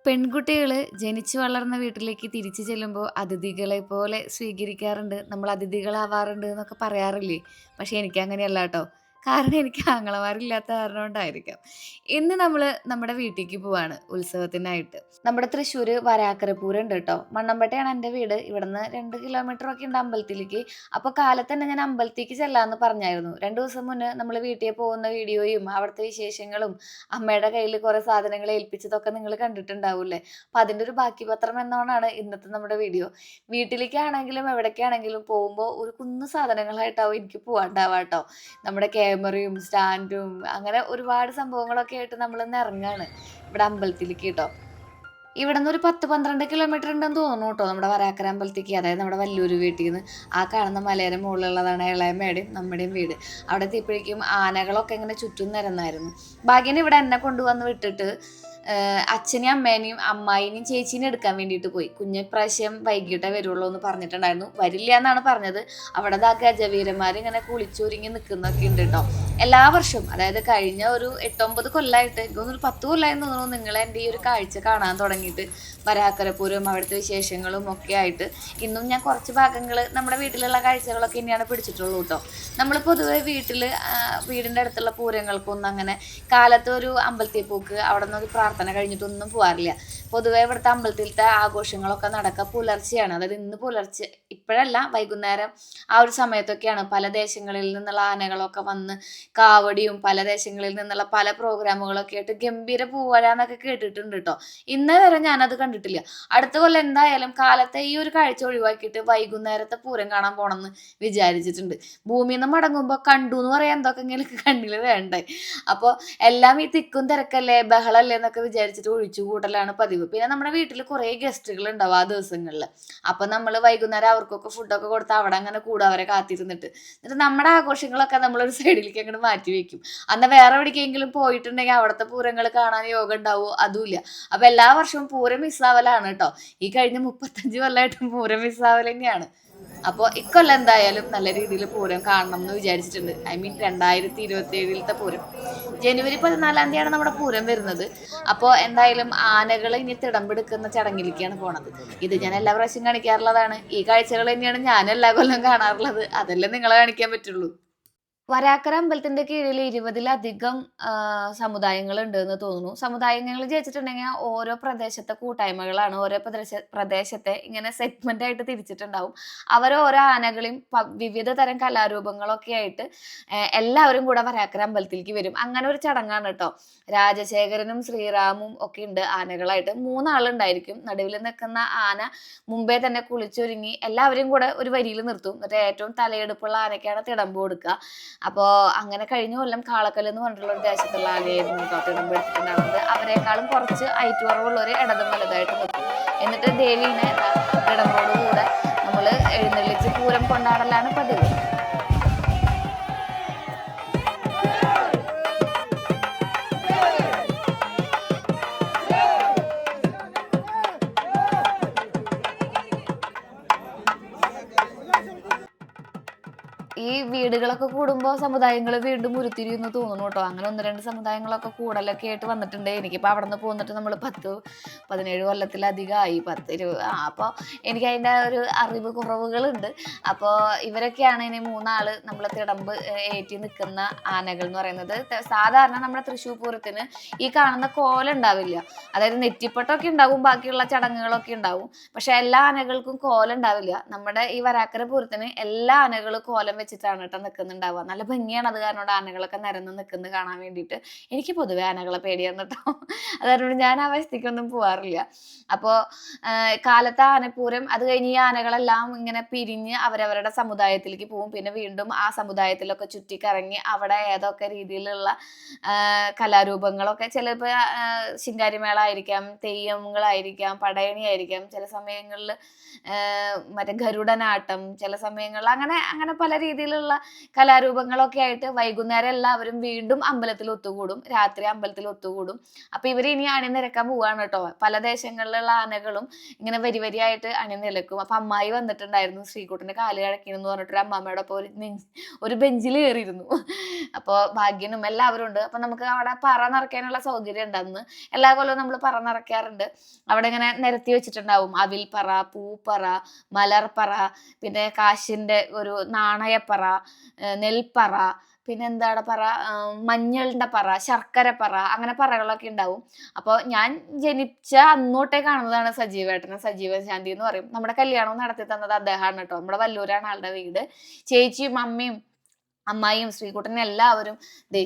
പെൺകുട്ടികൾ ജനിച്ചു വളർന്ന വീട്ടിലേക്ക് തിരിച്ചു ചെല്ലുമ്പോൾ അതിഥികളെ പോലെ സ്വീകരിക്കാറുണ്ട്. നമ്മൾ അതിഥികളാവാറുണ്ട് എന്നൊക്കെ പറയാറില്ലേ? പക്ഷെ എനിക്ക് അങ്ങനെയല്ല കേട്ടോ. കാരണം എനിക്ക് ആങ്ങളമാരില്ലാത്ത കാരണം കൊണ്ടായിരിക്കാം. ഇന്ന് നമ്മൾ നമ്മുടെ വീട്ടിലേക്ക് പോവാണ് ഉത്സവത്തിനായിട്ട്. നമ്മുടെ തൃശ്ശൂര് വരാക്കര പൂരം ഉണ്ട് കേട്ടോ. മണ്ണമ്പേട്ടയാണ് എൻ്റെ വീട്. ഇവിടുന്ന് 2 കിലോമീറ്റർ ഒക്കെ ഉണ്ട് അമ്പലത്തിലേക്ക്. അപ്പോൾ കാലത്ത് തന്നെ ഞാൻ അമ്പലത്തിലേക്ക് ചെല്ലാമെന്ന് പറഞ്ഞായിരുന്നു. 2 ദിവസം മുന്നേ നമ്മൾ വീട്ടിൽ പോകുന്ന വീഡിയോയും അവിടുത്തെ വിശേഷങ്ങളും അമ്മയുടെ കയ്യിൽ കുറെ സാധനങ്ങൾ ഏൽപ്പിച്ചതൊക്കെ നിങ്ങൾ കണ്ടിട്ടുണ്ടാവൂല്ലേ. അപ്പൊ അതിന്റെ ഒരു ബാക്കി പത്രം എന്നോണാണ് ഇന്നത്തെ നമ്മുടെ വീഡിയോ. വീട്ടിലേക്കാണെങ്കിലും എവിടേക്കാണെങ്കിലും പോകുമ്പോൾ ഒരു കുന്നു സാധനങ്ങളായിട്ടാവും എനിക്ക് പോവാണ്ടാവാട്ടോ. നമ്മുടെ ക്യാമറയും സ്റ്റാൻഡും അങ്ങനെ ഒരുപാട് സംഭവങ്ങളൊക്കെ ആയിട്ട് നമ്മളിന്ന് ഇറങ്ങാണ് ഇവിടെ അമ്പലത്തിലേക്ക് കേട്ടോ. ഇവിടുന്ന് ഒരു 10-12 കിലോമീറ്റർ ഉണ്ടെന്ന് തോന്നുന്നു കേട്ടോ നമ്മുടെ വരാക്കര അമ്പലത്തേക്ക്. അതായത് നമ്മുടെ വല്ലൂര് വീട്ടിൽ നിന്ന് ആ കാണുന്ന മലയുടെ മുകളിലുള്ളതാണ് ഇളയമ്മയുടെയും നമ്മുടെയും വീട്. അവിടെ എത്തിയപ്പോഴേക്കും ആനകളൊക്കെ ഇങ്ങനെ ചുറ്റും നിരന്നായിരുന്നു. ഭാഗ്യന് ഇവിടെ എന്നെ കൊണ്ടുവന്ന് വിട്ടിട്ട് അച്ഛനെയും അമ്മേനെയും അമ്മായിനെയും ചേച്ചീനെ എടുക്കാൻ വേണ്ടിയിട്ട് പോയി. കുഞ്ഞിപ്രാവശ്യം വൈകിട്ടേ വരുള്ളൂ എന്ന് പറഞ്ഞിട്ടുണ്ടായിരുന്നു. വരില്ല എന്നാണ് പറഞ്ഞത്. അവിടെ ദാ ഗജവീരന്മാർ ഇങ്ങനെ കുളിച്ചൊരുങ്ങി നിൽക്കുന്നൊക്കെ ഉണ്ട് കേട്ടോ. എല്ലാ വർഷവും, അതായത് കഴിഞ്ഞ ഒരു 8-9 കൊല്ലമായിട്ട്, എനിക്കൊന്നൊരു 10 കൊല്ലമായി തോന്നുന്നു നിങ്ങൾ എൻ്റെ ഈ ഒരു കാഴ്ച കാണാൻ തുടങ്ങിയിട്ട്. വരാക്കരപ്പൂരം അവിടുത്തെ വിശേഷങ്ങളും ഒക്കെ ആയിട്ട് ഇന്നും ഞാൻ കുറച്ച് ഭാഗങ്ങൾ നമ്മുടെ വീട്ടിലുള്ള കാഴ്ചകളൊക്കെ തന്നെയാണ് പിടിച്ചിട്ടുള്ളൂ കേട്ടോ. നമ്മൾ പൊതുവെ വീടിൻ്റെ അടുത്തുള്ള പൂരങ്ങൾക്കൊന്നും അങ്ങനെ കാലത്ത് ഒരു അമ്പലത്തിൽ പോക്ക്, അവിടെ നിന്ന് ഒരു പ്രാർത്ഥന കഴിഞ്ഞിട്ടൊന്നും പോകാറില്ല. പൊതുവെ ഇവിടുത്തെ അമ്പലത്തിലത്തെ ആഘോഷങ്ങളൊക്കെ നടക്കുക പുലർച്ചെയാണ്. അതായത് ഇന്ന് പുലർച്ചെ, ഇപ്പോഴല്ല, വൈകുന്നേരം ആ ഒരു സമയത്തൊക്കെയാണ് പല ദേശങ്ങളിൽ നിന്നുള്ള ആനകളൊക്കെ വന്ന് കാവടിയും പല ദേശങ്ങളിൽ നിന്നുള്ള പല പ്രോഗ്രാമുകളൊക്കെ ആയിട്ട് ഗംഭീര പൂവഴ എന്നൊക്കെ കേട്ടിട്ടുണ്ട് കേട്ടോ. ഇന്നേ വരെ ഞാനത് കണ്ടിട്ടില്ല. അടുത്ത കൊല്ലം എന്തായാലും കാലത്തെ ഈ ഒരു കാഴ്ച ഒഴിവാക്കിയിട്ട് വൈകുന്നേരത്തെ പൂരം കാണാൻ പോകണമെന്ന് വിചാരിച്ചിട്ടുണ്ട്. ഭൂമിയിൽ നിന്ന് മടങ്ങുമ്പോൾ കണ്ടു എന്ന് പറയാൻ എന്തൊക്കെങ്കിലും കണ്ണിൽ വേണ്ടേ. അപ്പോൾ എല്ലാം ഈ തിക്കും തിരക്കല്ലേ ബഹളല്ലേ എന്നൊക്കെ വിചാരിച്ചിട്ട് ഒഴിച്ചു കൂട്ടലാണ് പതിവ്. പിന്നെ നമ്മുടെ വീട്ടിൽ കുറേ ഗസ്റ്റുകൾ ഉണ്ടാവും ആ ദിവസങ്ങളിൽ. അപ്പം നമ്മൾ വൈകുന്നേരം അവർക്കൊക്കെ ഫുഡൊക്കെ കൊടുത്ത് അവിടെ അങ്ങനെ കൂടെ അവരെ കാത്തിരുന്നിട്ട് എന്നിട്ട് നമ്മുടെ ആഘോഷങ്ങളൊക്കെ നമ്മളൊരു സൈഡിലേക്ക് അങ്ങോട്ട് മാറ്റി വെക്കും. അന്ന് വേറെ എവിടേക്കെങ്കിലും പോയിട്ടുണ്ടെങ്കിൽ അവിടുത്തെ പൂരങ്ങൾ കാണാൻ യോഗം ഉണ്ടാവുമോ? അതുമില്ല. അപ്പം എല്ലാ വർഷവും പൂരം മിസ്സാവലാണ് കേട്ടോ. ഈ കഴിഞ്ഞ 35 കൊല്ലമായിട്ടും പൂരം മിസ്സാവൽ തന്നെയാണ്. അപ്പോൾ ഇക്കൊല്ലം എന്തായാലും നല്ല രീതിയിൽ പൂരം കാണണം എന്ന് വിചാരിച്ചിട്ടുണ്ട്. ഐ മീൻ 2027-ത്തെ പൂരം ജനുവരി 14-ാണ് നമ്മുടെ പൂരം വരുന്നത്. അപ്പോൾ എന്തായാലും ആനകൾ ഇനി തിടമ്പെടുക്കുന്ന ചടങ്ങിലേക്കാണ് പോണത്. ഇത് ഞാൻ എല്ലാ പ്രാവശ്യം കാണിക്കാറുള്ളതാണ്. ഈ കാഴ്ചകൾ തന്നെയാണ് ഞാൻ എല്ലാ കൊല്ലം കാണാറുള്ളത്. അതല്ലേ നിങ്ങളെ കാണിക്കാൻ പറ്റുള്ളൂ. വരാക്കര അമ്പലത്തിന്റെ കീഴിൽ 20-ലധികം സമുദായങ്ങൾ ഉണ്ട് എന്ന് തോന്നുന്നു. സമുദായങ്ങൾ ചോദിച്ചിട്ടുണ്ടെങ്കിൽ ഓരോ പ്രദേശത്തെ കൂട്ടായ്മകളാണ്. ഓരോ പ്രദേശത്തെ ഇങ്ങനെ സെഗ്മെന്റ് ആയിട്ട് തിരിച്ചിട്ടുണ്ടാവും. അവർ ഓരോ ആനകളെയും വിവിധ തരം കലാരൂപങ്ങളൊക്കെ ആയിട്ട് എല്ലാവരും കൂടെ വരാക്കര അമ്പലത്തിലേക്ക് വരും. അങ്ങനെ ഒരു ചടങ്ങാണ് കേട്ടോ. രാജശേഖരനും ശ്രീറാമും ഒക്കെ ഉണ്ട് ആനകളായിട്ട്. 3 ആളുണ്ടായിരിക്കും. നടുവിൽ നിൽക്കുന്ന ആന മുമ്പേ തന്നെ കുളിച്ചൊരുങ്ങി എല്ലാവരെയും കൂടെ ഒരു വരിയിൽ നിർത്തും. എന്നിട്ട് ഏറ്റവും തലയെടുപ്പുള്ള ആനയ്ക്കാണ് തിടമ്പ് കൊടുക്കുക. അപ്പോൾ അങ്ങനെ കഴിഞ്ഞ കൊല്ലം കാളക്കൽ എന്ന് പറഞ്ഞിട്ടുള്ള ഒരു ദേശത്തുള്ള ആനയായിരുന്നു കേട്ടോ തിടമ്പ് എടുത്തിട്ടുണ്ടായിരുന്നത്. അവരെക്കാളും കുറച്ച് ഐറ്റ് കുറവുള്ളവർ ഇടതും വലുതായിട്ട് നിൽക്കും. എന്നിട്ട് ദേവീനെ തിടമ്പോടുകൂടെ നമ്മൾ എഴുന്നള്ളിച്ച് പൂരം കൊണ്ടാടലാണ് പതിവ്. ഈ വീടുകളൊക്കെ കൂടുമ്പോൾ സമുദായങ്ങൾ വീണ്ടും ഉരുത്തിരിയുമെന്ന് തോന്നുന്നു കേട്ടോ. അങ്ങനെ 1-2 സമുദായങ്ങളൊക്കെ കൂടലൊക്കെ ആയിട്ട് വന്നിട്ടുണ്ട്. എനിക്കിപ്പോൾ അവിടെ നിന്ന് പോന്നിട്ട് നമ്മൾ 10-17 കൊല്ലത്തിലധികമായി. 10-20 അപ്പോൾ എനിക്ക് അതിൻ്റെ ഒരു അറിവ് കുറവുകളുണ്ട്. അപ്പോൾ ഇവരൊക്കെയാണ് ഇനി 3 ആള് നമ്മൾ തിടമ്പ് ഏറ്റി നിൽക്കുന്ന ആനകൾ എന്ന് പറയുന്നത്. സാധാരണ നമ്മുടെ തൃശ്ശൂർ പൂരത്തിന് ഈ കാണുന്ന കോല ഉണ്ടാവില്ല. അതായത് നെറ്റിപ്പട്ടമൊക്കെ ഉണ്ടാവും, ബാക്കിയുള്ള ചടങ്ങുകളൊക്കെ ഉണ്ടാവും. പക്ഷെ എല്ലാ ആനകൾക്കും കോല ഉണ്ടാവില്ല. നമ്മുടെ ഈ വരാക്കര പൂരത്തിന് എല്ലാ ആനകളും കോലം വെച്ചിട്ടാണ് കേട്ടോ നിൽക്കുന്നുണ്ടാവുക. നല്ല ഭംഗിയാണ്. അത് കാരണം ആനകളൊക്കെ നിരന്ന് നിൽക്കുന്നത് കാണാൻ വേണ്ടിയിട്ട്. എനിക്ക് പൊതുവെ ആനകളെ പേടിയാണ് കേട്ടോ. അതുകൊണ്ട് ഞാൻ ആ വശത്തേക്കൊന്നും പോവാറില്ല. അപ്പോൾ കാലത്തെ ആനപ്പൂരം അത് കഴിഞ്ഞ് ഈ ആനകളെല്ലാം ഇങ്ങനെ പിരിഞ്ഞ് അവരവരുടെ സമുദായത്തിലേക്ക് പോകും. പിന്നെ വീണ്ടും ആ സമുദായത്തിലൊക്കെ ചുറ്റിക്കറങ്ങി അവിടെ ഏതൊക്കെ രീതിയിലുള്ള കലാരൂപങ്ങളൊക്കെ, ചിലപ്പോൾ ശിങ്കാരിമേള ആയിരിക്കാം, തെയ്യങ്ങളായിരിക്കാം, പടയണി ആയിരിക്കാം, ചില സമയങ്ങളിൽ മറ്റേ ഗരുഡനാട്ടം, ചില സമയങ്ങളിൽ അങ്ങനെ അങ്ങനെ പല രീതിയിലുള്ള കലാരൂപങ്ങളൊക്കെ ആയിട്ട് വൈകുന്നേരം എല്ലാവരും വീണ്ടും അമ്പലത്തിൽ ഒത്തുകൂടും, രാത്രി അമ്പലത്തിൽ ഒത്തുകൂടും. അപ്പൊ ഇവര് ഇനി അണിനിരക്കാൻ പോവാണ് കേട്ടോ. പല ദേശങ്ങളിലുള്ള ആനകളും ഇങ്ങനെ വരി വരിയായിട്ട് അണിനിരക്കും. അപ്പൊ അമ്മായി വന്നിട്ടുണ്ടായിരുന്നു, ശ്രീകുട്ടന്റെ കാല് കഴക്കിന്ന് പറഞ്ഞിട്ട് ഒരു അമ്മാമ്മയുടെ ഒപ്പം ഒരു ബെഞ്ചിൽ കയറിയിരുന്നു. അപ്പോൾ ഭാഗ്യനും എല്ലാവരും ഉണ്ട്. അപ്പൊ നമുക്ക് അവിടെ പറ നിറയ്ക്കാനുള്ള സൗകര്യം ഉണ്ട്. അന്ന് എല്ലാ കൊല്ലവും നമ്മൾ പറ നിറയ്ക്കാറുണ്ട്. അവിടെ ഇങ്ങനെ നിരത്തി വെച്ചിട്ടുണ്ടാവും അവിൽപ്പറ, പൂപ്പറ, മലർപ്പറ, പിന്നെ കാശിന്റെ ഒരു നാണയപ്പറ, നെൽപ്പറ, പിന്നെ എന്താണ് പറ, മഞ്ഞളിന്റെ പറ, ശർക്കരപ്പറ, അങ്ങനെ പറകളൊക്കെ ഉണ്ടാവും. അപ്പോൾ ഞാൻ ജനിച്ച അന്നോട്ടേ കാണുന്നതാണ് സജീവേട്ടനെ. സജീവൻ ശാന്തി എന്ന് പറയും. നമ്മുടെ കല്യാണം നടത്തി തന്നത് അദ്ദേഹമാണ് കേട്ടോ. നമ്മുടെ വല്ലൂരാണ് ആളുടെ വീട്. ചേച്ചിയും അമ്മയും അമ്മായിയും ശ്രീകുട്ടനും എല്ലാവരും ദേ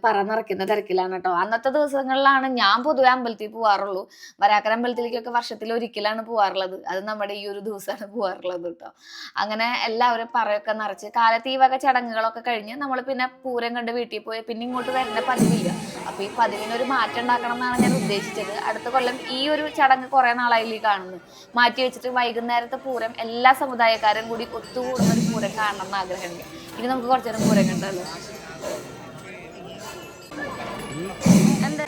പറ നിറയ്ക്കുന്ന തിരക്കിലാണ് കേട്ടോ. അന്നത്തെ ദിവസങ്ങളിലാണ് ഞാൻ പൊതുവെ അമ്പലത്തിൽ പോവാറുള്ളൂ. വരാക്കര അമ്പലത്തിലേക്കൊക്കെ വർഷത്തിൽ ഒരിക്കലാണ് പോവാറുള്ളത്. അത് നമ്മുടെ ഈ ഒരു ദിവസമാണ് പോവാറുള്ളത് കേട്ടോ. അങ്ങനെ എല്ലാവരും പറയൊക്കെ നിറച്ച് കാലത്ത് ഈ വക ചടങ്ങുകളൊക്കെ കഴിഞ്ഞ് നമ്മൾ പിന്നെ പൂരം കണ്ട് വീട്ടിൽ പോയി പിന്നെ ഇങ്ങോട്ട് വരുന്ന പതിവില്ല. അപ്പൊ ഈ പതിവിനൊരു മാറ്റം ഉണ്ടാക്കണം എന്നാണ് ഞാൻ ഉദ്ദേശിച്ചത്. അടുത്ത കൊല്ലം ഈ ഒരു ചടങ്ങ് കുറെ നാളായി കാണുന്നു. മാറ്റി വെച്ചിട്ട് വൈകുന്നേരത്തെ പൂരം എല്ലാ സമുദായക്കാരും കൂടി ഒത്തുകൂടുന്ന ഒരു പൂരം കാണണം എന്ന് ആഗ്രഹമുണ്ട്. ഇനി നമുക്ക് കുറച്ചു നേരം പൂരം കണ്ടല്ലോ. എന്താ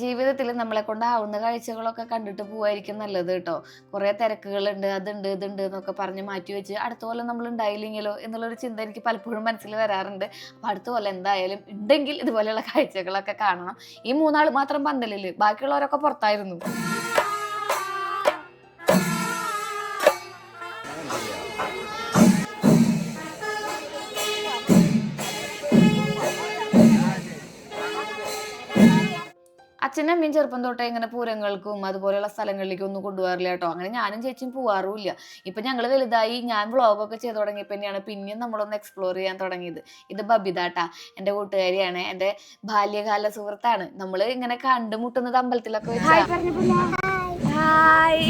ജീവിതത്തിൽ നമ്മളെ കൊണ്ടാവുന്ന കാഴ്ചകളൊക്കെ കണ്ടിട്ട് പോവായിരിക്കും നല്ലത് കേട്ടോ. കുറേ തിരക്കുകളുണ്ട്, അതുണ്ട് ഇതുണ്ട് എന്നൊക്കെ പറഞ്ഞ് മാറ്റി വെച്ച് അടുത്ത കൊല്ലം നമ്മൾ ഉണ്ടായില്ലെങ്കിലോ എന്നുള്ളൊരു ചിന്ത എനിക്ക് പലപ്പോഴും മനസ്സിൽ വരാറുണ്ട്. അപ്പം അടുത്ത കൊല്ലം എന്തായാലും ഉണ്ടെങ്കിൽ ഇതുപോലെയുള്ള കാഴ്ചകളൊക്കെ കാണണം. ഈ 3 ആൾ മാത്രം പന്തലില്, ബാക്കിയുള്ളവരൊക്കെ പുറത്തായിരുന്നു. അച്ഛനും അമ്മയും ചെറുപ്പം തൊട്ടേ ഇങ്ങനെ പൂരങ്ങൾക്കും അതുപോലെയുള്ള സ്ഥലങ്ങളിലേക്കും ഒന്നും കൊണ്ടുപോകാറില്ല കേട്ടോ. അങ്ങനെ ഞാനും ചേച്ചിയും പോവാറുമില്ല. ഇപ്പൊ ഞങ്ങൾ വലുതായി ഞാൻ വ്ളോഗൊക്കെ ചെയ്ത് തുടങ്ങിയപ്പോൾ തന്നെയാണ് പിന്നെയും നമ്മളൊന്ന് എക്സ്പ്ലോർ ചെയ്യാൻ തുടങ്ങിയത്. ഇത് ബബിതാട്ടാ, എൻ്റെ കൂട്ടുകാരിയാണ്, എൻ്റെ ബാല്യകാല സുഹൃത്താണ്. നമ്മൾ ഇങ്ങനെ കണ്ടുമുട്ടുന്നത് അമ്പലത്തിലൊക്കെ വെച്ച്. ഹായ്.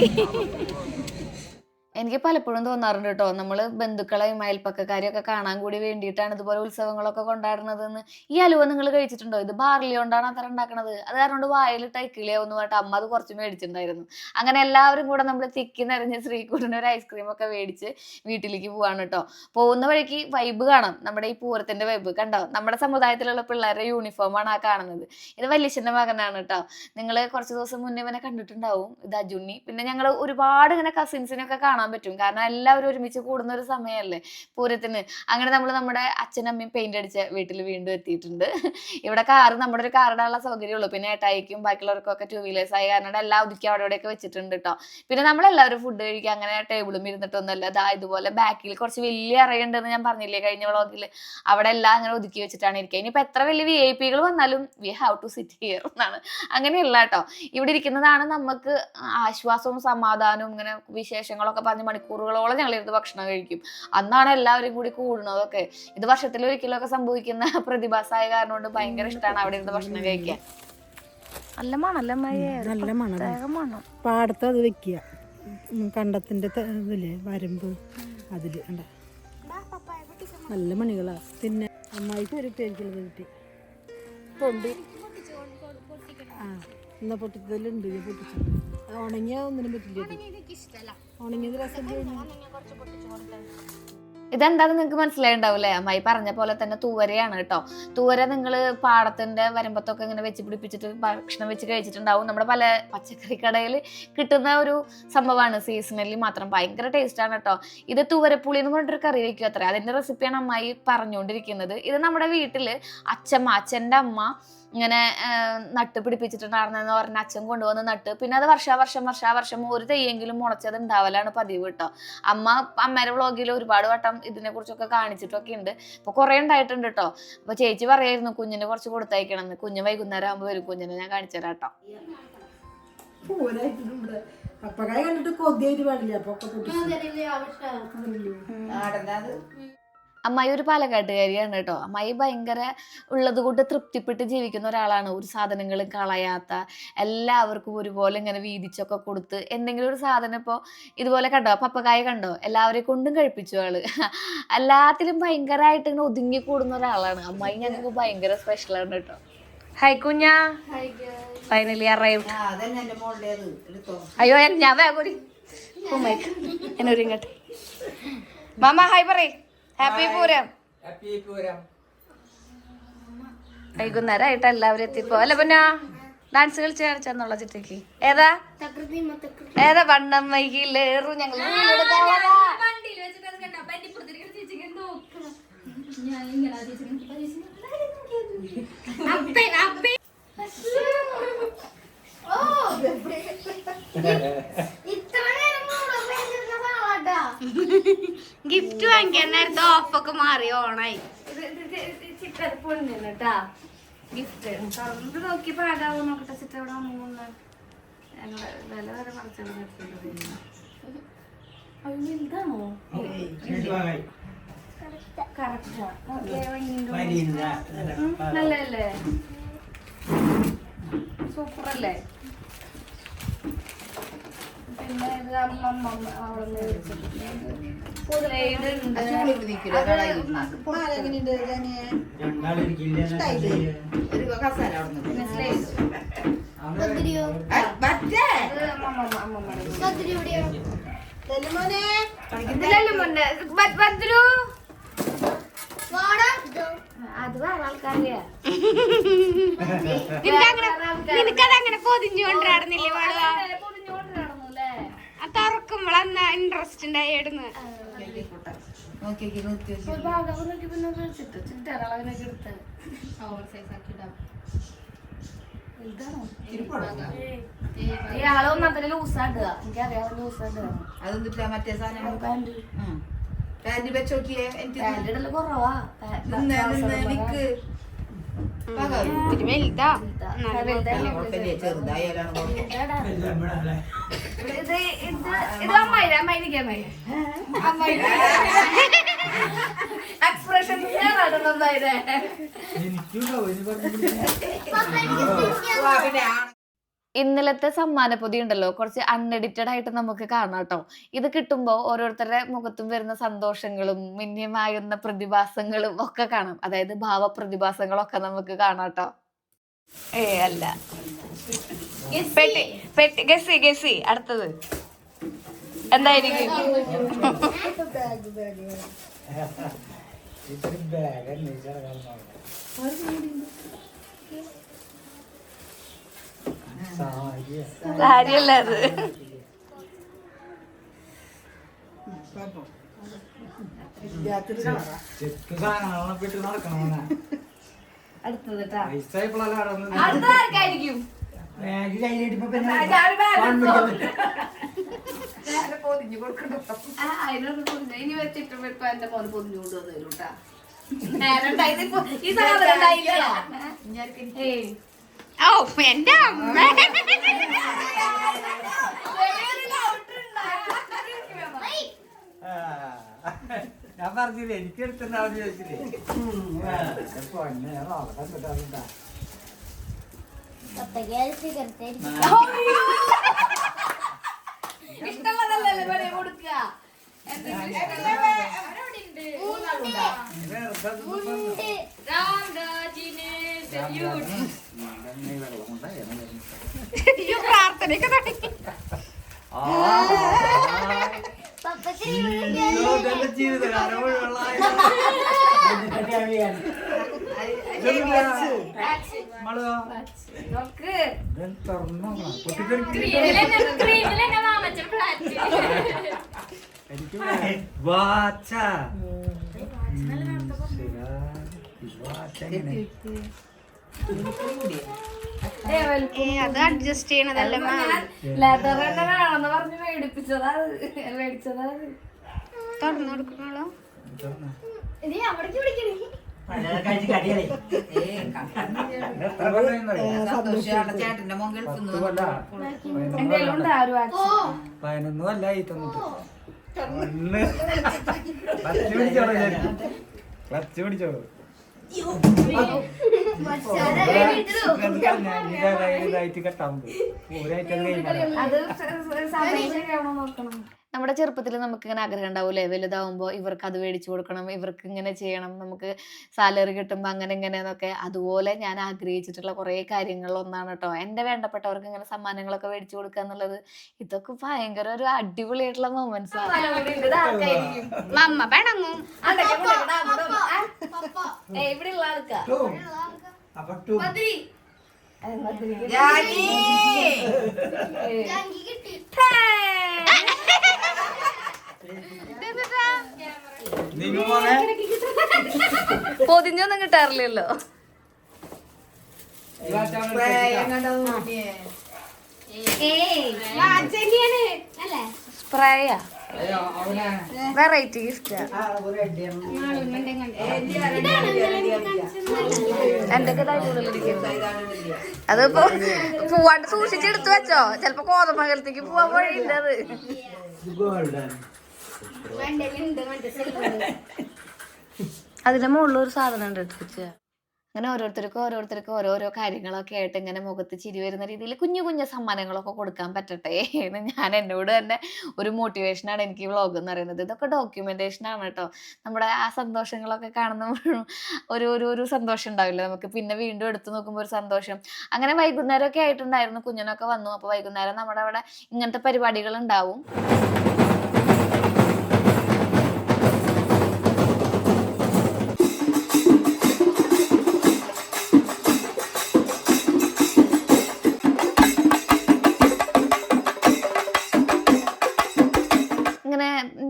എനിക്ക് പലപ്പോഴും തോന്നാറുണ്ട് കേട്ടോ, നമ്മൾ ബന്ധുക്കളെയും അയൽപ്പക്കക്കാരെയും ഒക്കെ കാണാൻ കൂടി വേണ്ടിയിട്ടാണ് ഇതുപോലെ ഉത്സവങ്ങളൊക്കെ കൊണ്ടാടുന്നതെന്ന്. ഈ അലുവ നിങ്ങൾ കഴിച്ചിട്ടുണ്ടോ? ഇത് ബാർലി കൊണ്ടാണ് അത്ര ഉണ്ടാക്കണത്. അത് കാരണം കൊണ്ട് വായിലിട്ട് അയക്കിളിയാവുന്ന പറഞ്ഞിട്ട് അമ്മ അത് കുറച്ച് മേടിച്ചിട്ടുണ്ടായിരുന്നു. അങ്ങനെ എല്ലാവരും കൂടെ നമ്മൾ തിക്കി നിറഞ്ഞ് ശ്രീകുട്ടന് ഒരു ഐസ്ക്രീം ഒക്കെ മേടിച്ച് വീട്ടിലേക്ക് പോവാണ് കേട്ടോ. പോകുന്ന വഴിക്ക് വൈബ് കാണാം, നമ്മുടെ ഈ പൂരത്തിന്റെ വൈബ് കണ്ടോ. നമ്മുടെ സമുദായത്തിലുള്ള പിള്ളേരുടെ യൂണിഫോമാണ് ആ കാണുന്നത്. ഇത് വല്യച്ഛന്റെ മകനാണ് കേട്ടോ. നിങ്ങൾ കുറച്ച് ദിവസം മുന്നേ ഇവനെ കണ്ടിട്ടുണ്ടാവും. ഇത് അജുണ്ണി. പിന്നെ ഞങ്ങൾ ഒരുപാട് ഇങ്ങനെ കസിൻസിനൊക്കെ കാണാൻ പറ്റും. കാരണം എല്ലാവരും ഒരുമിച്ച് കൂടുന്ന ഒരു സമയമല്ലേ പൂരത്തിന്. അങ്ങനെ നമ്മൾ നമ്മുടെ അച്ഛനും അമ്മയും പെയിന്റ് അടിച്ച വീട്ടിൽ വീണ്ടും എത്തിയിട്ടുണ്ട്. ഇവിടെ നമ്മുടെ ഒരു കാറിടാനുള്ള സൗകര്യമുള്ളൂ. പിന്നെ ഏട്ടായിക്കും ബാക്കിയുള്ളവർക്കും ഒക്കെ 2 വീലേഴ്സ് ആയ കാരണം എല്ലാം ഒതുക്കി അവിടെ ഇവിടെയൊക്കെ വെച്ചിട്ടുണ്ട് കേട്ടോ. പിന്നെ നമ്മളെല്ലാവരും ഫുഡ് കഴിക്കുക അങ്ങനെ ടേബിളും ഇരുന്നിട്ടൊന്നുമല്ല. അതാ ഇതുപോലെ ബാക്കിൽ കുറച്ച് വലിയ അറയുണ്ടെന്ന് ഞാൻ പറഞ്ഞില്ലേ കഴിഞ്ഞ വ്ളോഗിൽ. അവിടെ എല്ലാം അങ്ങനെ ഒതുക്കി വെച്ചിട്ടാണ് ഇരിക്കുക. ഇനിയിപ്പോൾ എത്ര വലിയ VIP വന്നാലും we have to sit here എന്നാണ്. അങ്ങനെയല്ല കേട്ടോ, ഇവിടെ ഇരിക്കുന്നതാണ് നമുക്ക് ആശ്വാസവും സമാധാനവും. ഇങ്ങനെ വിശേഷങ്ങളൊക്കെ പറഞ്ഞ് മണിക്കൂറുകളോളം ഞങ്ങളിരുന്ന് ഭക്ഷണം കഴിക്കും. അന്നാണ് എല്ലാവരും കൂടി കൂടുന്നതൊക്കെ. ഇത് വർഷത്തിൽ ഒരിക്കലൊക്കെ സംഭവിക്കുന്ന പ്രതിഭാസമായ കാരണം കൊണ്ട് ഭയങ്കര ഇഷ്ടമാണ് അവിടെ ഇരുന്ന് ഭക്ഷണം കഴിക്കാൻ. നല്ല മണല്ലേ നല്ല മണം. പാടത്ത് അത് വെക്കുക, കണ്ടത്തിന്റെ ഇതില്ലേ വരമ്പ് അതില് നല്ല മണികളാ. പിന്നെ അമ്മായിക്ക് ഒരു പേരിക്കുള്ളത് കിട്ടി തൊണ്ട്. ആ എന്നാ പൊട്ടിച്ചതിലുണ്ട്, പൊട്ടിച്ചു. ഉണങ്ങിയ ഒന്നിനും പറ്റില്ല. ഉണങ്ങിയത് രസം. ഇതെന്താന്ന് നിങ്ങൾക്ക് മനസ്സിലായിണ്ടാവൂലേ? അമ്മായി പറഞ്ഞ പോലെ തന്നെ തൂവരയാണ് കേട്ടോ. തൂവര നിങ്ങൾ പാടത്തിന്റെ വരമ്പത്തൊക്കെ ഇങ്ങനെ വെച്ച് പിടിപ്പിച്ചിട്ട് ഭക്ഷണം വെച്ച് കഴിച്ചിട്ടുണ്ടാവും. നമ്മുടെ പല പച്ചക്കറി കടയിൽ കിട്ടുന്ന ഒരു സംഭവമാണ്, സീസണലി മാത്രം. ഭയങ്കര ടേസ്റ്റ് ആണ് കേട്ടോ. ഇത് തൂവരപ്പുളി എന്ന് പറഞ്ഞിട്ടൊരു കറി വയ്ക്കും അത്ര. അതിന്റെ റെസിപ്പിയാണ് അമ്മായി പറഞ്ഞുകൊണ്ടിരിക്കുന്നത്. ഇത് നമ്മുടെ വീട്ടില് അച്ഛൻ്റെ അമ്മ ഇങ്ങനെ നട്ട് പിടിപ്പിച്ചിട്ടുണ്ടായിരുന്നെന്ന് പറഞ്ഞ അച്ഛൻ കൊണ്ടുവന്ന് നട്ട് പിന്നെ അത് വർഷാവർഷം ഒരു തെയ്യെങ്കിലും മുളച്ചത് ഉണ്ടാവലാണ് പതിവ് കേട്ടോ. അമ്മയുടെ വ്ളോഗിൽ ഒരുപാട് വട്ടം ഇതിനെ കുറിച്ചൊക്കെ കാണിച്ചിട്ടൊക്കെ ഉണ്ട്. അപ്പൊ കുറെ ഉണ്ടായിട്ടുണ്ട് കേട്ടോ. അപ്പൊ ചേച്ചി പറയായിരുന്നു കുഞ്ഞിന് കുറച്ച് കൊടുത്തയക്കണം എന്ന്. കുഞ്ഞ് വൈകുന്നേരം ആകുമ്പോൾ വരും. കുഞ്ഞിനെ ഞാൻ കാണിച്ചു തരാം കേട്ടോ. അമ്മായി ഒരു പാലക്കാട്ടുകാരിയാണ് കേട്ടോ. അമ്മായി ഭയങ്കര ഉള്ളത് കൊണ്ട് തൃപ്തിപ്പെട്ട് ജീവിക്കുന്ന ഒരാളാണ്. ഒരു സാധനങ്ങളും കളയാത്ത, എല്ലാവർക്കും ഒരുപോലെ ഇങ്ങനെ വീതിച്ചൊക്കെ കൊടുത്ത്, എന്തെങ്കിലും ഒരു സാധനം ഇപ്പോൾ ഇതുപോലെ കണ്ടോ, പപ്പക്കായ കണ്ടോ, എല്ലാവരെ കൊണ്ടും കഴിപ്പിച്ചു ആള്. എല്ലാത്തിലും ഭയങ്കരമായിട്ട് ഇങ്ങനെ ഒതുങ്ങി കൂടുന്ന ഒരാളാണ് അമ്മായി. ഞങ്ങൾക്ക് ഭയങ്കര സ്പെഷ്യലാണ് കേട്ടോ. ഹായ് കുഞ്ഞാ, ഫൈനലി അറൈവ്ഡ്. അയ്യോ ഞാൻ വേഗം എന്നൊരു ഇങ്ങോട്ട് മാമ ഹായ് പറയ്. ഹാപ്പി പൂരം. വൈകുന്നേരമായിട്ട് എല്ലാവരും എത്തിപ്പോ അല്ല പിന്നെ ഡാൻസ് കളിച്ച് കാണിച്ചെന്നുള്ള ചിട്ടയ്ക്ക് ഏതാ വണ്ണം വൈകിലേറും ഞങ്ങൾ ഗിഫ്റ്റ് വാങ്ങിക്കാൻ നേരത്തെ ഓഫൊക്കെ മാറി ഓണായി. പൊണ്ണിട്ടാ ഗിഫ്റ്റ് തുറന്നിട്ട് നോക്കി പാകാവോ നോക്കട്ടെ. ചിറ്റ ഇവിടെ വന്നു ഞങ്ങള് വില വരെ കുറച്ചത് വലുതാണോ? കറക്റ്റാ. നല്ലല്ലേ, സൂപ്പറല്ലേ. പിന്നെ ഇത് അമ്മ അവിടെ അത് വേറെ ആൾക്കാരില്ല. നിനക്കതങ്ങനെ പൊതിഞ്ഞുകൊണ്ടിരുന്നില്ലേ പൊതിഞ്ഞുകൊണ്ടിരുന്നല്ലേ? അത് തുറക്കുമ്പോഴെന്നാ ഇൻട്രസ്റ്റ് ഉണ്ടായിരുന്നു. ആളൊന്നും ലൂസാക്കുക എനിക്കറിയാം. ലൂസാക്കുക അതെന്തിട്ടാ മറ്റേ സാധനം പാന്റ് പാന്റ് വെച്ചോക്കിയേ. പാന്റ് ഇടല് കുറവാ. ചെറുതായാലാണ് എക്സ്പ്രഷൻ ഇന്നലത്തെ സമ്മാനപ്പൊതി ഉണ്ടല്ലോ, കുറച്ച് അൺഎഡിറ്റഡ് ആയിട്ട് നമുക്ക് കാണാം കേട്ടോ. ഇത് കിട്ടുമ്പോൾ ഓരോരുത്തരുടെ മുഖത്തും വരുന്ന സന്തോഷങ്ങളും മിന്യമാകുന്ന പ്രതിഭാസങ്ങളും ഒക്കെ കാണാം. അതായത് ഭാവപ്രതിഭാസങ്ങളൊക്കെ നമുക്ക് കാണാം കേട്ടോ. അല്ല പെട്ടി പെട്ടി ഗസി അടുത്തത് എന്തായിരിക്കും? സാരിയല്ല അത്. അടുത്തത് അടുത്തതായിരിക്കും. ഇനി വെച്ചിട്ട് എന്റെ മോന് പൊതിഞ്ഞു കൊണ്ടുവന്നേലൂട്ടാ. ഈ സാധനം ഉണ്ടായില്ല. ഓ എന്റെ അമ്മ ഞാൻ പറഞ്ഞില്ലേ എനിക്ക് എടുത്തിട്ടുണ്ടാവും ചോദിച്ചില്ലേ. ഇഷ്ടമുള്ളതല്ലേ കൊടുക്കുക. പ്രാർത്ഥനയൊക്കെ തുടങ്ങി. ജീവിതകാലം അത് അഡ്ജസ്റ്റ് ചെയ്യണതല്ല. ലെതർ തന്നെ വേണമെന്ന് പറഞ്ഞ് മേടിപ്പിച്ചതാ. മേടിച്ചതാ. തുറന്നു കൊടുക്കണോ? ചേട്ടന്റെ മോൻ ഗൾഫിന്ന് 11 കൊല്ലായി തന്നിട്ട്. ക്ലച്ച് പിടിച്ചോ ഇതായിട്ട് കെട്ടാവുണ്ട് ഒരായിട്ട് അത് നോക്കണം. നമ്മുടെ ചെറുപ്പത്തിൽ നമുക്ക് ഇങ്ങനെ ആഗ്രഹം ഉണ്ടാവൂലേ, വലുതാവുമ്പോൾ ഇവർക്ക് അത് മേടിച്ചു കൊടുക്കണം, ഇവർക്ക് ഇങ്ങനെ ചെയ്യണം, നമുക്ക് സാലറി കിട്ടുമ്പോൾ അങ്ങനെ ഇങ്ങനെയെന്നൊക്കെ. അതുപോലെ ഞാൻ ആഗ്രഹിച്ചിട്ടുള്ള കുറേ കാര്യങ്ങളിൽ ഒന്നാണ് കേട്ടോ എൻ്റെ വേണ്ടപ്പെട്ടവർക്ക് ഇങ്ങനെ സമ്മാനങ്ങളൊക്കെ മേടിച്ചു കൊടുക്കുക എന്നുള്ളത്. ഇതൊക്കെ ഭയങ്കര ഒരു അടിപൊളിയായിട്ടുള്ള മൊമെന്റ്സ് ആണ്. ഇവിടെയുള്ള ആൾക്കാ അപ്പൊ പൊതിഞ്ഞൊന്നും കിട്ടാറില്ലല്ലോ. സ്പ്രേയാ വെറൈറ്റി ഗിഫ്റ്റാ. എന്റെ അതിപ്പോ പോവാണ്ട് സൂക്ഷിച്ചെടുത്ത് വെച്ചോ, ചെലപ്പോ കോതമംഗലത്തേക്ക് പോവാൻ വഴിയില്ല. അത് അതിന്റെ മുകളിൽ ഒരു സാധനം ഉണ്ട് എടുത്ത്. അങ്ങനെ ഓരോരുത്തർക്കും ഓരോരോ കാര്യങ്ങളൊക്കെ ആയിട്ട് ഇങ്ങനെ മുഖത്ത് ചിരി വരുന്ന രീതിയിൽ കുഞ്ഞു കുഞ്ഞു സമ്മാനങ്ങളൊക്കെ കൊടുക്കാൻ പറ്റട്ടെ എന്ന് ഞാൻ എന്നോട് തന്നെ ഒരു മോട്ടിവേഷനാണ് എനിക്ക് ഈ വ്ളോഗ് എന്ന് പറയുന്നത്. ഇതൊക്കെ ഡോക്യുമെന്റേഷൻ ആണ് കേട്ടോ. നമ്മുടെ ആ സന്തോഷങ്ങളൊക്കെ കാണുന്ന ഒരു സന്തോഷം ഉണ്ടാവില്ല നമുക്ക്, പിന്നെ വീണ്ടും എടുത്തു നോക്കുമ്പോൾ ഒരു സന്തോഷം. അങ്ങനെ വൈകുന്നേരമൊക്കെ ആയിട്ടുണ്ടായിരുന്നു, കുഞ്ഞിനൊക്കെ വന്നു. അപ്പോൾ വൈകുന്നേരം നമ്മുടെ അവിടെ ഇങ്ങനത്തെ പരിപാടികൾ ഉണ്ടാവും.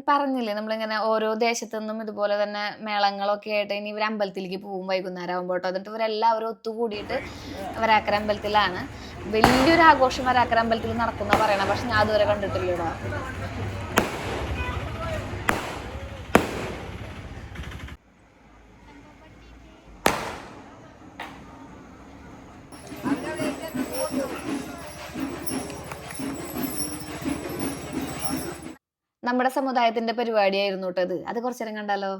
പറഞ്ഞില്ലേ നമ്മളിങ്ങനെ ഓരോ ദേശത്തു നിന്നും ഇതുപോലെ തന്നെ മേളങ്ങളൊക്കെ ആയിട്ട് ഇനി ഇവർ അമ്പലത്തിലേക്ക് പോകും വൈകുന്നേരം ആകുമ്പോൾ കേട്ടോ. എന്നിട്ട് ഇവരെല്ലാവരും ഒത്തുകൂടിയിട്ട് വരാക്കര അമ്പലത്തിലാണ് വലിയൊരു ആഘോഷം വരാക്കര അമ്പലത്തിൽ നടക്കുന്ന പറയണം. പക്ഷെ ഞാൻ അതുവരെ കണ്ടിട്ടില്ലടാ. നമ്മുടെ സമുദായത്തിന്റെ പരിപാടിയായിരുന്നു കേട്ടത്. അത് കുറച്ചു നേരം കണ്ടാലോ?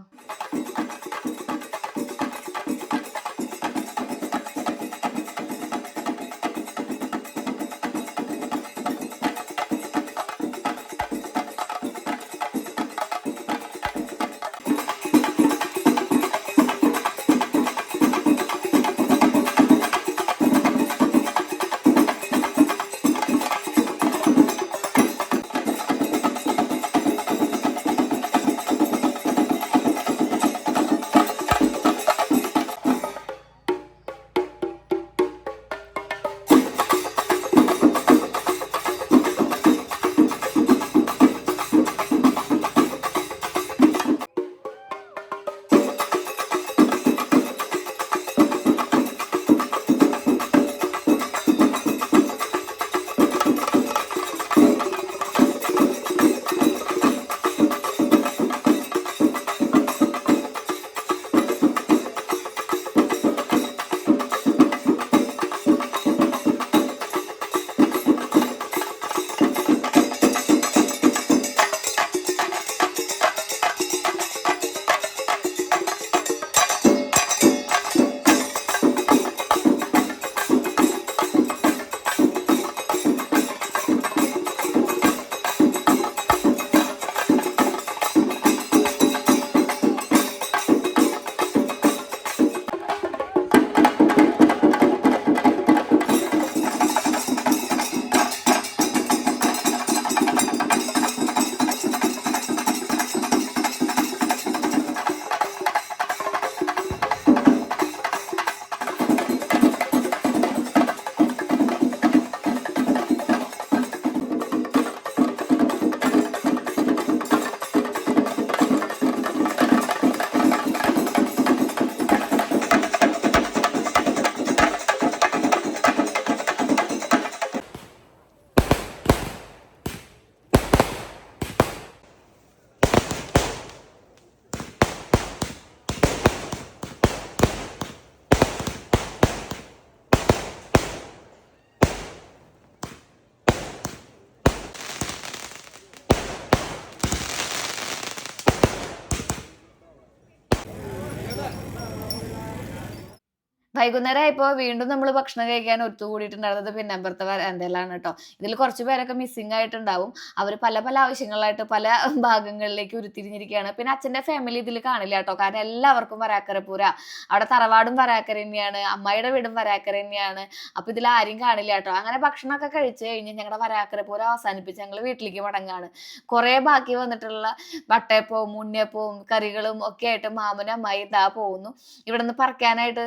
വൈകുന്നേരം ആയപ്പോ വീണ്ടും നമ്മള് ഭക്ഷണം കഴിക്കാൻ ഒത്തുകൂടിയിട്ടുണ്ടായിരുന്നത് പിന്നമ്പറത്തെ വരാന്തയിലാണ് ട്ടോ. ഇതില് കുറച്ച് പേരൊക്കെ മിസ്സിംഗ് ആയിട്ടുണ്ടാവും. അവര് പല പല ആവശ്യങ്ങളായിട്ട് പല ഭാഗങ്ങളിലേക്ക് ഉരുത്തിരിഞ്ഞിരിക്കുകയാണ്. പിന്നെ അച്ഛന്റെ ഫാമിലി ഇതില് കാണില്ല ട്ടോ. കാരണം എല്ലാവർക്കും വരാക്കര പൂര. അവിടെ തറവാടും വരാക്കര തന്നെയാണ്. അമ്മായിയുടെ വീടും വരാക്കര തന്നെയാണ്. അപ്പൊ ഇതിൽ ആരും കാണില്ല ട്ടോ. അങ്ങനെ ഭക്ഷണമൊക്കെ കഴിച്ച് കഴിഞ്ഞ് ഞങ്ങളുടെ വരാക്കര പൂര അവസാനിപ്പിച്ച് ഞങ്ങള് വീട്ടിലേക്ക് മടങ്ങാണ്. കുറേ ബാക്കി വന്നിട്ടുള്ള വട്ടയപ്പവും ഉണ്ണിയപ്പവും കറികളും ഒക്കെ ആയിട്ട് മാമനും അമ്മായിയും ദാ പോകുന്നു. ഇവിടുന്ന് പറിക്കാനായിട്ട്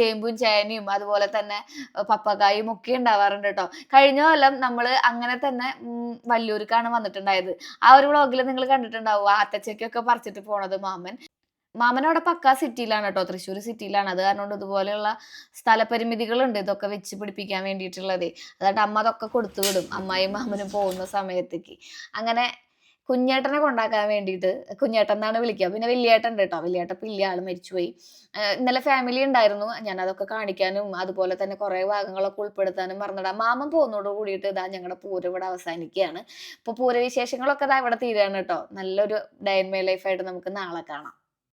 ചേമ്പും ചേനയും അതുപോലെ തന്നെ പപ്പക്കായും ഒക്കെ ഉണ്ടാവാറുണ്ട് ട്ടോ. കഴിഞ്ഞ കൊല്ലം നമ്മള് അങ്ങനെ തന്നെ വല്ല്യൂർക്കാണ് വന്നിട്ടുണ്ടായത്. ആ ഒരു വ്ളോഗില് നിങ്ങൾ കണ്ടിട്ടുണ്ടാവും ആത്തച്ചക്കയൊക്കെ പറിച്ചിട്ട് പോണത് മാമൻ. മാമൻ അവിടെ പക്കാ സിറ്റിയിലാണ് ട്ടോ. തൃശ്ശൂർ സിറ്റിയിലാണ്. അത് കാരണം കൊണ്ട് ഇതുപോലെയുള്ള സ്ഥലപരിമിതികളുണ്ട് ഇതൊക്കെ വെച്ച് പിടിപ്പിക്കാൻ വേണ്ടിയിട്ടുള്ളതേ. അതായത് അമ്മ അതൊക്കെ കൊടുത്തു വിടും അമ്മായിയും മാമനും പോകുന്ന സമയത്തേക്ക്. അങ്ങനെ കുഞ്ഞേട്ടനെ കൊണ്ടാക്കാൻ വേണ്ടിയിട്ട് കുഞ്ഞേട്ടൻ എന്നാണ് വിളിക്കുക. പിന്നെ വല്യേട്ടൻ ഉണ്ട് കേട്ടോ. വല്യേട്ടൻ ഇപ്പം ഇല്ല, ആള് മരിച്ചുപോയി. ഇന്നലെ ഫാമിലി ഉണ്ടായിരുന്നു. ഞാൻ അതൊക്കെ കാണിക്കാനും അതുപോലെ തന്നെ കുറേ ഭാഗങ്ങളൊക്കെ ഉൾപ്പെടുത്താനും മറന്നിടാം. മാമൻ പോകുന്നതോട് കൂടിയിട്ട് ഇതാ ഞങ്ങളുടെ പൂരം ഇവിടെ അവസാനിക്കുകയാണ്. ഇപ്പോൾ പൂരവിശേഷങ്ങളൊക്കെ ഇതാ ഇവിടെ തീരുകയാണ് കേട്ടോ. നല്ലൊരു ഡേ ഇൻ മൈ ലൈഫ് ആയിട്ട് നമുക്ക് നാളെ കാണാം.